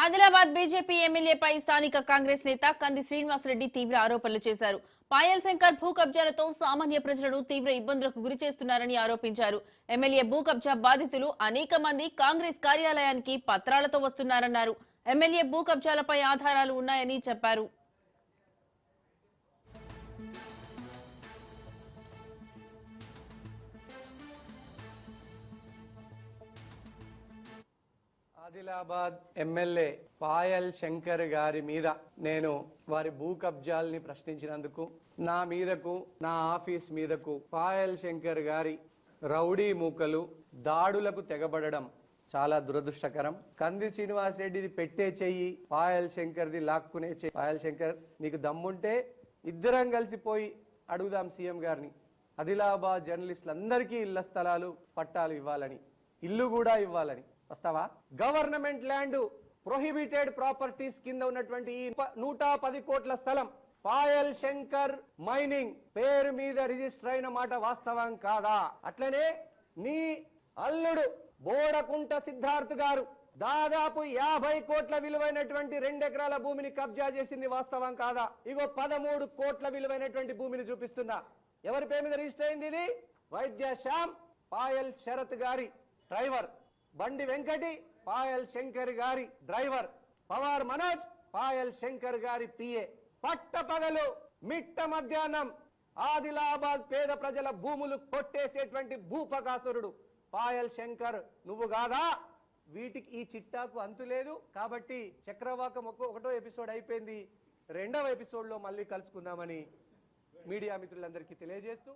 Adilabad BJP ఎమ్మెల్యేపై స్థానిక కాంగ్రెస్ నేత కంది శ్రీనివాసరెడ్డి తీవ్ర ఆరోపణలు చేశారు. పాయల్ శంకర్ భూ కబ్జాలతో సామాన్య ప్రజలను తీవ్ర ఇబ్బందులకు గురి చేస్తున్నారని ఆరోపించారు. ఎమ్మెల్యే భూ కబ్జా బాధితులు అనేక మంది కాంగ్రెస్ కార్యాలయానికి పత్రాలతో వస్తున్నారన్నారు. ఎమ్మెల్యే భూ కబ్జాలపై ఆధారాలు ఉన్నాయని చెప్పారు. ఆదిలాబాద్ ఎమ్మెల్యే పాయల్ శంకర్ గారి మీద నేను వారి భూ కబ్జాల్ని ప్రశ్నించినందుకు నా మీదకు నా ఆఫీస్ మీదకు పాయల్ శంకర్ గారి రౌడీ మూకలు దాడులకు తెగబడడం చాలా దురదృష్టకరం. కంది శ్రీనివాస్ రెడ్డిది పెట్టే చెయ్యి, పాయల్ శంకర్ది లాక్కునే చెయ్యి. పాయల్ శంకర్, నీకు దమ్ముంటే ఇద్దరం కలిసిపోయి అడుగుదాం సీఎం గారిని, ఆదిలాబాద్ జర్నలిస్టులందరికీ ఇళ్ల స్థలాలు పట్టాలు ఇవ్వాలని, ఇల్లు కూడా ఇవ్వాలని. వస్తావా? గవర్నమెంట్ ల్యాండ్ ప్రొహిబిటెడ్ ప్రాపర్టీస్ కింద ఉన్నటువంటి ఈ 110 కోట్ల స్థలం పాయల్ శంకర్ మైనింగ్ పేరు మీద రిజిస్టర్ అయిన మాట వాస్తవం కాదా? అట్లనే నీ అల్లుడు బోడకుంట సిద్ధార్థ్ గారు దాదాపు 50 కోట్ల విలువైనటువంటి 2 ఎకరాల భూమిని కబ్జా చేసింది వాస్తవం కాదా? ఇగో 13 కోట్ల విలువైనటువంటి భూమిని చూపిస్తున్నా. ఎవరి పేరు మీద రిజిస్టర్ అయింది? ఇది వైద్య శ్యామ్ పాయల్ శరత్ గారి డ్రైవర్, బండి వెంకటి పాయల్ శంకర్ గారి డ్రైవర్, పవార్ మనోజ్ పాయల్ శంకర్ గారి పిఏ. పట్టపగలు మిట్ట మధ్యాహ్నం ఆదిలాబాద్ పేద ప్రజల భూములు కొట్టేసేటువంటి భూపకాసురుడు పాయల్ శంకర్ నువ్వు కాదా? వీటికి ఈ చిట్టాకు అంతు లేదు. కాబట్టి చక్రవాకం ఒకటో ఎపిసోడ్ అయిపోయింది, 2వ ఎపిసోడ్లో మళ్ళీ కలుసుకుందామని మీడియా మిత్రులందరికీ తెలియజేస్తూ